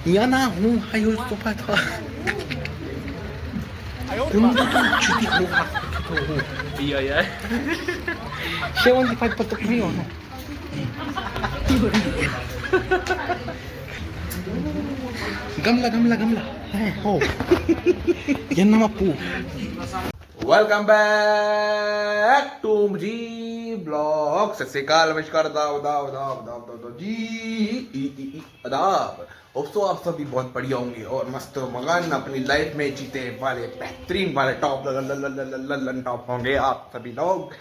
Ja, na, hon har ju stoppat her. Hun cuti hoha. Iya ya. Siya di patok niyo, no? Gamla, gamla, gamla. Oh. Yan naman po. Welcome back to G blog. सत श्रीकाल, नमस्कार, दाव दाव दाव दाव दाव दाव जी अदाब। दोस्तों आप सभी बहुत बढ़िया होंगे और मस्त मगन अपनी लाइफ में जीते वाले बेहतरीन वाले टॉप लन टॉप होंगे आप सभी लोग।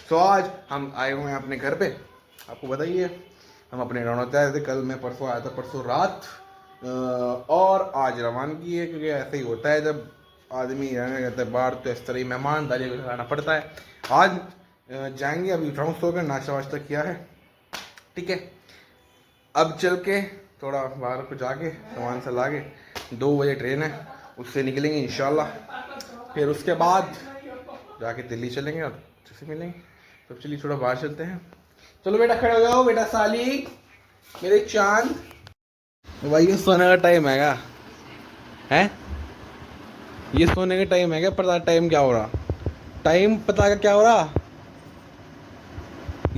सो आज हम आए हुए हैं अपने घर पे। आपको बताइए हम अपने रौनक आए थे, कल मैं परसों आया था, परसों रात और आज रवानगी है, क्योंकि ऐसे ही होता है जब आदमी रहने कहते हैं बाहर, तो इस तरह ही मेहमानदारी को लगाना पड़ता है। आज जाएंगे, अभी उठाऊँ सो कर नाश्ता वाश्ता किया है, ठीक है। अब चल के थोड़ा बाहर को जाके सामान सा ला के 2 बजे ट्रेन है, उससे निकलेंगे इंशाल्लाह। फिर उसके बाद जाके दिल्ली चलेंगे और से मिलेंगे। तो चलिए थोड़ा बाहर चलते हैं। चलो बेटा खड़े हो जाओ, बेटा साली मेरे चांद। भाई ये सोने का टाइम है ये सोने का टाइम है क्या? पता टाइम क्या हो रहा? टाइम पता क्या हो रहा?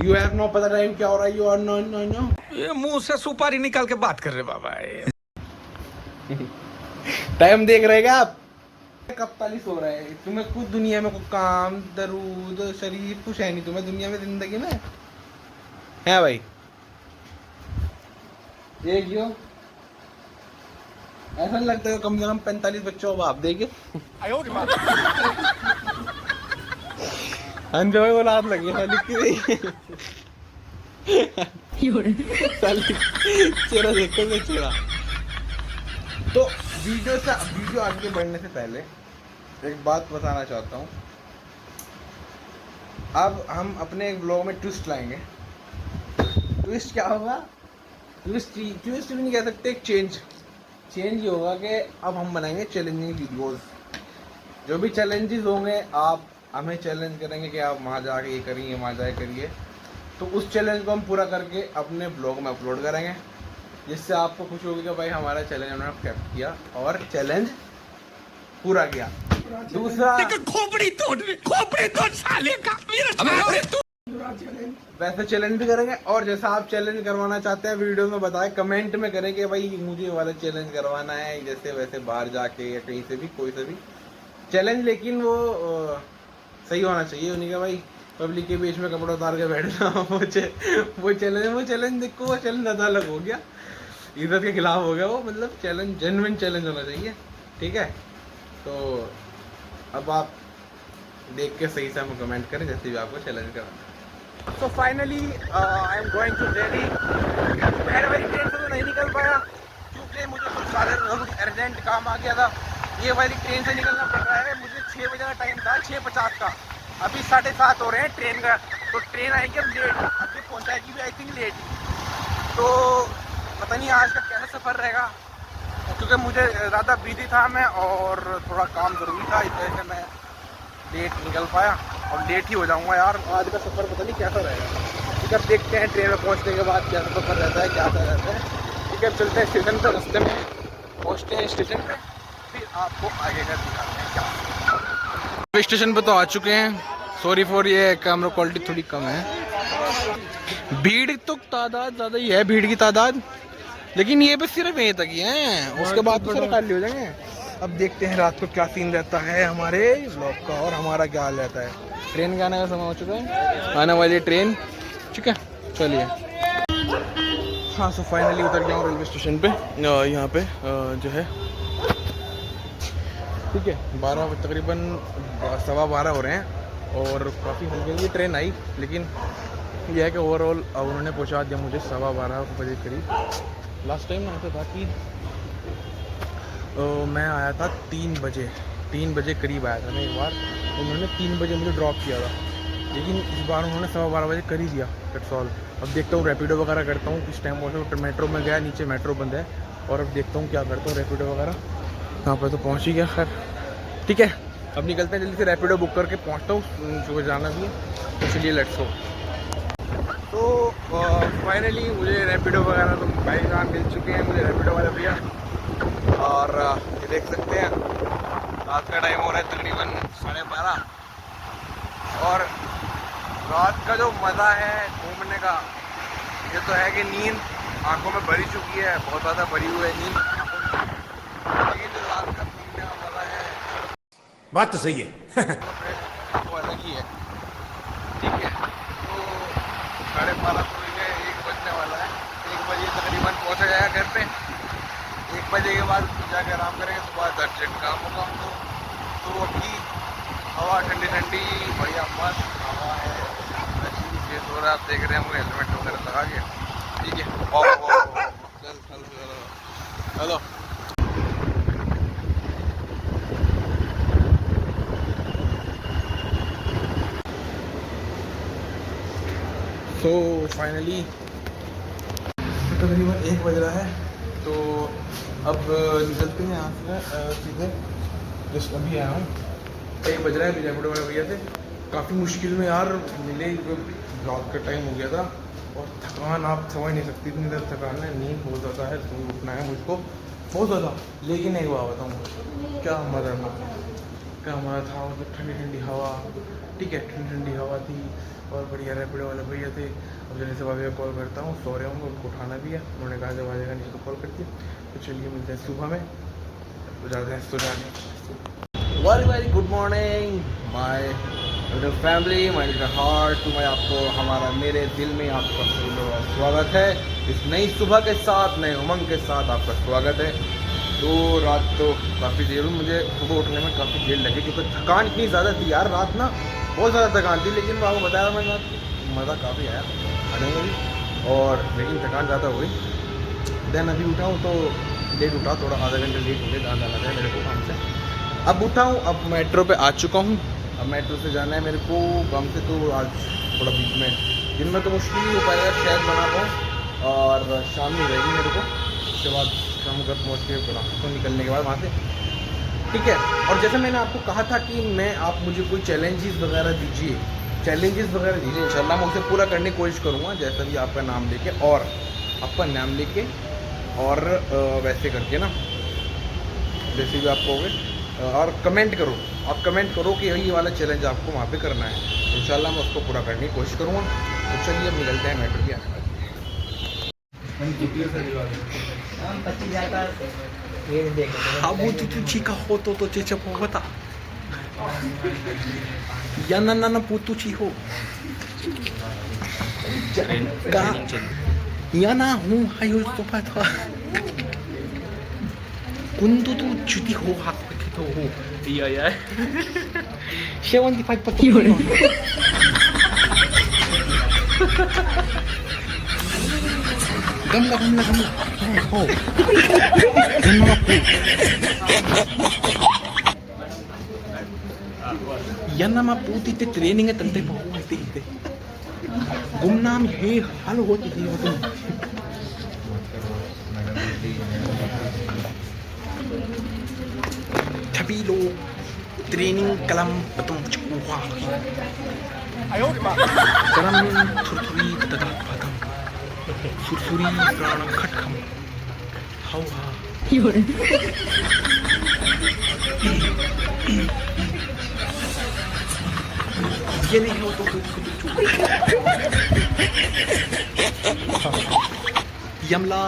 यू हैव नो पता टाइम क्या हो रहा? You are no no no. ये मुंह से सुपारी निकाल के बात कर रहे बाबा। टाइम देख रहे क्या आप? कब ताली सो रहा है? तुम्हें खुद दुनिया में कोई काम दरूद शरीफ कुछ है नहीं तुम्हें दुनिया में, जिंदगी में है भाई? ये क्यों ऐसा नहीं लगता है? कम से कम 45 बच्चों को आप देखिए। अंजो भाई बोला हाथ लगी चेहरा देखो मैं चेहरा। तो वीडियो आगे बढ़ने से पहले एक बात बताना चाहता हूँ। अब हम अपने ब्लॉग में ट्विस्ट लाएंगे। ट्विस्ट क्या होगा? ट्विस्ट भी नहीं कह सकते, एक चेंज ये होगा कि अब हम बनाएंगे चैलेंजिंग वीडियोस। जो भी चैलेंजेस होंगे आप हमें चैलेंज करेंगे कि आप वहाँ जाके ये करिए, वहाँ जाके करिए। तो उस चैलेंज को हम पूरा करके अपने ब्लॉग में अपलोड करेंगे, जिससे आपको खुश होगी कि भाई हमारा चैलेंज उन्होंने एक्सेप्ट किया और चैलेंज पूरा किया। दूसरा खोपड़ी तोड़ साले का। वैसे चैलेंज भी करेंगे, और जैसा आप चैलेंज करवाना चाहते हैं वीडियो में बताएं, कमेंट में करें कि भाई मुझे वाला चैलेंज करवाना है, जैसे वैसे बाहर जाके या कहीं से भी कोई से भी चैलेंज, लेकिन वो सही होना चाहिए। उन्हीं का भाई पब्लिक के बीच में कपड़ा उतार के बैठना वो चैलेंज देखो, वो चैलेंज ज़्यादा अलग हो गया, इज्जत के खिलाफ हो गया वो। मतलब चैलेंज जेन्युइन चैलेंज होना चाहिए, ठीक है। तो अब आप देख के सही से हमें कमेंट करें जैसे भी आपको चैलेंज करवाना है। तो finally I am going to Delhi. मैं मेरी ट्रेन से तो नहीं निकल पाया क्योंकि मुझे कुछ ज़्यादा अर्जेंट काम आ गया था। ये वाली ट्रेन से निकलना पड़ रहा है, मुझे 6 बजे का टाइम था, 6:50 का। अभी 7:30 हो रहे हैं ट्रेन का। तो ट्रेन आएगी अब लेट, अभी पहुँचाएगी भी आई थिंक लेट। तो पता नहीं आज का कैसा सफ़र रहेगा, क्योंकि मुझे ज़्यादा बिजी था मैं और थोड़ा काम ज़रूरी था, इस वजह से मैं लेट निकल पाया और लेट ही हो जाऊंगा यार। आज का सफ़र पता नहीं कैसा रहेगा, ठीक है। अब देखते हैं ट्रेन में पहुंचने के बाद क्या सफ़र रहता है, क्या रहता है, ठीक है। चलते हैं स्टेशन पर, रास्ते में पहुंचते हैं स्टेशन पे, फिर आपको आगे का दिखाते हैं क्या। स्टेशन पे तो आ चुके हैं। सॉरी फॉर ये कैमरा क्वालिटी थोड़ी कम है। भीड़ तो तादाद ज़्यादा ही है, भीड़ की तादाद, लेकिन ये बस सिर्फ यहीं तक ही है, उसके बाद तो सारे खाली हो जाएंगे। अब देखते हैं रात को क्या सीन रहता है हमारे व्लॉग का और हमारा क्या हाल रहता है। ट्रेन के आने का समय हो चुका है, आने वाली ट्रेन, ठीक है। चलिए हाँ, सो फाइनली उतर गया हूँ रेलवे स्टेशन पे। यहाँ पे जो है, ठीक है, 12 तकरीबन 12:15 हो रहे हैं और काफ़ी हल्की हल्की ट्रेन आई, लेकिन यह है कि ओवरऑल उन्होंने पहुँचा दिया मुझे 12:15 बजे करीब। लास्ट टाइम ऐसा था कि मैं आया था 3 बजे करीब आया था मैं एक बार, उन्होंने 3 बजे मुझे ड्रॉप किया था, लेकिन इस बार उन्होंने 12:15 बजे कर ही दिया। That's all. अब देखता हूँ रैपिडो वगैरह करता हूँ, किस टाइम पहुँचा। मेट्रो में गया, नीचे मेट्रो बंद है, और अब देखता हूँ क्या करता हूँ, रैपिडो वगैरह। यहाँ पर तो पहुँच ही गया, खैर ठीक है। अब निकलते हैं जल्दी से, रैपिडो बुक करके पहुँचता हूँ, जो जाना भी है। तो चलिए लेट्स गो। तो फाइनली मुझे रैपिडो वगैरह तो भाई साहब मिल चुके हैं, मुझे रैपिडो वाले भैया ये देख सकते हैं रात का टाइम हो रहा है तकरीबन 12:30 और रात का जो मज़ा है घूमने का ये तो है कि नींद आंखों में भरी चुकी है, बहुत ज़्यादा भरी हुई है नींद, लेकिन जो रात का घूमने का मज़ा है बात तो सही है। वो अलग ही है। ठीक है, तो 12:30 तो 1 बजने वाला है, 1 बजे तकरीबन पहुँचा जाएगा घर पे। 1 बजे के बाद जाकर आराम करेंगे, सुबह 10 बजे काम होगा हमको। तो अभी हवा ठंडी ठंडी बढ़िया मस्त हवा है, ये हो रहा है, आप देख रहे हैं हम हेलमेट वगैरह लगा के। ठीक है, चलो तो फाइनली तकरीबन 1 बज रहा है, तो अब निकलते हैं यहाँ से सीधे। जस्ट अभी आया हूँ, 1 बज रहा है, अभी रैपिडो वाले भैया थे, काफ़ी मुश्किल में यार मिले, रात का टाइम हो गया था और थकान आप समझ नहीं सकती, इतनी ज़्यादा थकान है, नींद बहुत ज़्यादा है, तो उठना है मुझको बहुत ज़्यादा। लेकिन एक बात बताऊँ, क्या मज़ा था, क्या मज़ा था, मतलब ठंडी ठंडी हवा। ठीक है, ठंडी ठंडी हवा थी और बढ़िया रैपिडो वाले भैया थे। अब जल्दी से भाभी को कॉल करता हूँ, सो रहे होंगे, उनको उठाना भी है, उन्होंने कहा जब आ जाएगा नीचे तो कॉल करती है। तो चलिए मिलते हैं सुबह में, तो जाते हैं सो जाने। Very very good morning my little family, my little heart, तो मैं आपको हमारा मेरे दिल में आपका स्वागत है इस नई सुबह के साथ, नए उमंग के साथ आपका स्वागत है। तो रात तो काफ़ी देर हुई, मुझे सुबह उठने में काफ़ी देर लगी क्योंकि थकान इतनी ज़्यादा थी यार, रात ना बहुत ज़्यादा थकान थी। लेकिन मैं आपको बताया मैंने, मज़ा काफ़ी आया खाने में भी, और लेकिन थकान ज़्यादा हुई। देन अभी उठा हूँ तो लेट उठा, थोड़ा आधा घंटे लेट हो गया, दाना लगा है मेरे को काम से। अब उठा हूँ, अब मेट्रो पे आ चुका हूँ, अब मेट्रो से जाना है मेरे को काम से। तो आज थोड़ा बीच में दिन में तो मुश्किल ही हो पाएगा शायद बना पाऊँ, और शाम में रहेगी मेरे को, उसके बाद शाम घर पहुँच के बना सकता हूँ निकलने के बाद वहाँ से। ठीक है, और जैसे मैंने आपको कहा था कि मैं आप मुझे कोई चैलेंजेस वगैरह दीजिए, इंशाल्लाह मैं उसे पूरा करने की कोशिश करूँगा, जैसा भी आपका नाम लेके और आपका नाम लेके और वैसे करके ना, जैसे भी आप कहोगे, और कमेंट करो, आप कमेंट करो कि ये वाला चैलेंज आपको वहाँ पे करना है, इंशाल्लाह मैं उसको पूरा करने की कोशिश करूँगा। तो चलिए अब निकलते हैं मेट्रो के आने वाले। Kamu tuh jika foto to cica powata. Yana nana putu ciho. Ka. Yana hum hayo topata. Kundu tu cuti ho hak begitu ho. Iya ya. Sewan di pagi pagi. Gamla. Oh. Yan nama putih te training tante bahu ite. Gumnam he halo hoti he hotu. Tapi lo training kalam betum cukuh. Ayo ma. Kalam surturi tegat batam. Surturi prana khatkam. How ha. ये नहीं हो तो यमला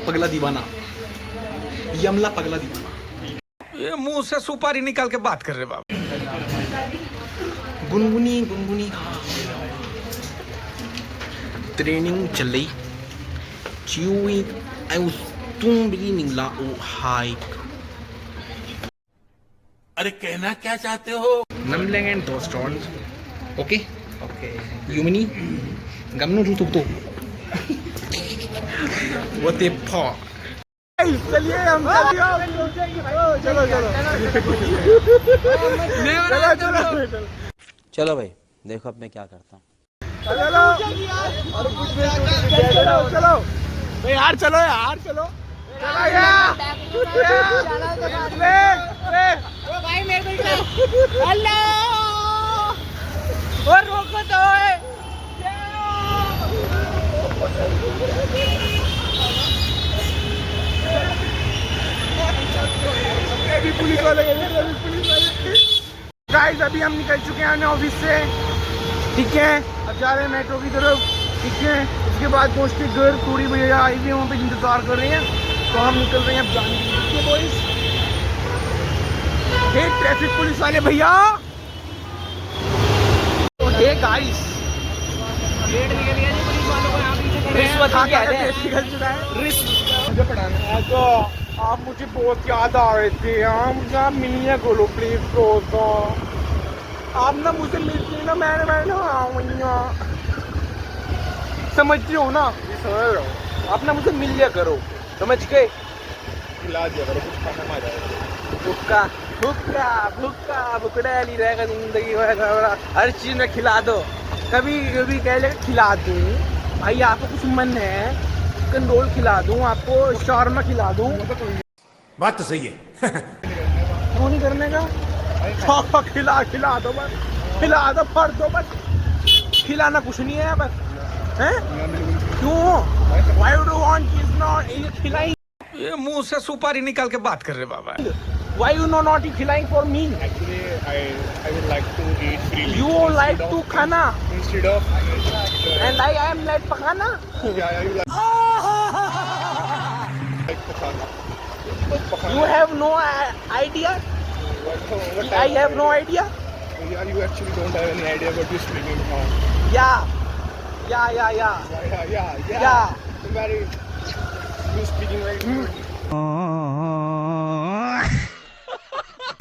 पगला दीवाना, यमला पगला दीवाना। ये मुंह से सुपारी निकाल के बात कर रहे बाबा। गुनगुनी हाँ, ट्रेनिंग चल रही चिवी आई उस तुम भी निकला ओ हाई। अरे कहना क्या चाहते हो? Namlang and those stones. Okay? Yumini? Gamno tutup. What a paw. चलिए हम चलो भाई देखो अब मैं क्या करता हूँ। चलो यार, चलो भाई मेरे को अल्लाह और रोको तो लगे थे ट्रैफिक पुलिस वाले। गाइस अभी हम निकल चुके हैं अपने ऑफिस से, ठीक है। अब जा रहे हैं मेट्रो की तरफ, ठीक है। उसके बाद पहुँचते घर, थोड़ी भैया आई हुई है वहाँ पे इंतजार कर रहे हैं, तो हम निकल रहे हैं अब जाने के लिए बॉयज। हे ट्रैफिक पुलिस वाले भैया, हे गाइस गेट निकल गया जी पुलिस वालों को, यहाँ पीछे रिश्वत निकल चुका है। मुझे पढ़ाना है तो आप मुझे बहुत याद आ रहे थे, हाँ मुझे आप मिलिए बोलो प्लीज दोस्तों। आप ना मुझे मिलती ना, मैंने समझ रहे हो ना, समझ रहे हो आप ना मुझे मिल लिया करो, समझ गए। खिला दिया करो, कुछ खाना में आ जाएगा। भुक्का भुक्का भुक्का भुकड़ैली रहेगा जिंदगी भर, हर चीज में खिला दो, कभी कभी कह ले खिला दूँ भाई, आपको कुछ मन है चिकन रोल खिला दूँ, आपको शॉर्मा खिला दूँ। बात तो सही है। क्यों नहीं करने का, खिला दो बस, खिला दो, फर दो बस, खिलाना कुछ नहीं है बस, हैं क्यों, why you want is not खिलाई, ये मुंह से सुपारी निकाल के बात कर रहे बाबा। why you not खिलाई for me, Actually, I would like to eat freely. you like to खाना Instead of and I am like पकाना। yeah, you like pakhana. You have no idea, What I have no idea, Yeah, you actually don't have any idea what you're speaking now. yeah. Yeah. Very. You're speaking very.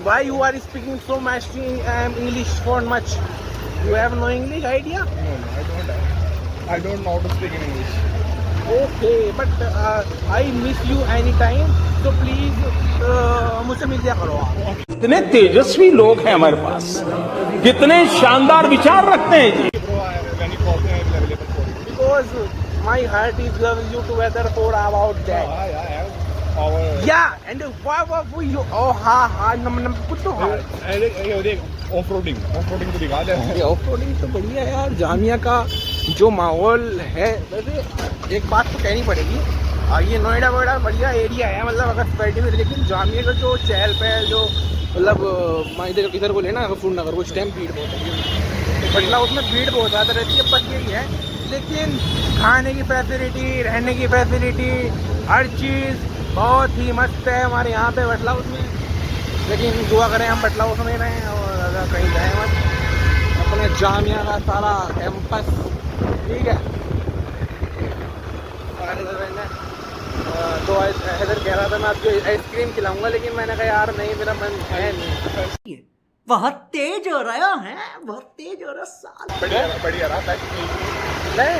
Why you are speaking so much English for much, you have no English idea, No, I don't have. I don't know how to speak in English. okay, but I miss you anytime, so please मुझसे मिल लिया करो आप। कितने तेजस्वी लोग हैं हमारे पास, कितने शानदार विचार रखते हैं जी। Bro, I have any coffee available for you. Because my heart is loves you together for about that. I have our. Yeah, and what you, oh हाँ नम कुछ तो हाँ। ये देख ऑफ-रोडिंग तो दिखा दे। ये ऑफ-रोडिंग तो बढ़िया है यार, जामिया का जो माहौल है, वैसे एक बात तो कहनी पड़ेगी, ये नोएडा वोएडा बढ़िया एरिया है, मतलब अगर स्पेटी में, लेकिन जामिया का जो चहल पहल, जो मतलब इधर को लेना फूड नगर, उस टाइम भीड़ बहुत है, मतलब उसमें भीड़ बहुत ज़्यादा रहती है, बस यही है। लेकिन खाने की फैसिलिटी, रहने की फैसिलिटी, हर चीज़ बहुत ही मस्त है हमारे यहाँ पे बटला हाउस में। लेकिन दुआ करें हम बटला हाउस में रहें और अगर कहीं जाए मत, अपने जामिया का सारा कैंपस, ठीक है। तो हैदर कह रहा था मैं आपको आइसक्रीम खिलाऊंगा, लेकिन मैंने कहा यार नहीं, मेरा मन है नहीं। बहुत तेज हो रहा है, बहुत तेज हो रहा साल। बढ़िया रहा था। नहीं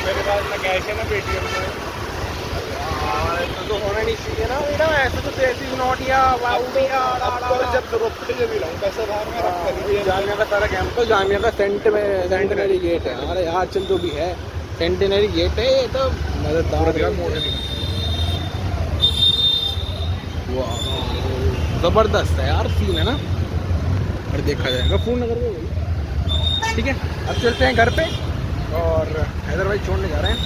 मेरे पास ना कैश है ना पेटीएम में। तो होना नहीं चाहिए ना बेटा, ऐसे तो तेजी नोट या जब जरूरत पड़े जब ही लाऊं, पैसा बाहर में रख कर। जामिया का सारा कैंप, तो जामिया का सेंटेनरी गेट है हमारे यहाँ, चल जो भी है सेंटेनरी गेट है, ये तो मददगार जबरदस्त है यार, सीन है ना, और देखा जाएगा फूड नगर में। ठीक है, अब चलते हैं घर पे, और हैदर भाई छोड़ने जा रहे हैं।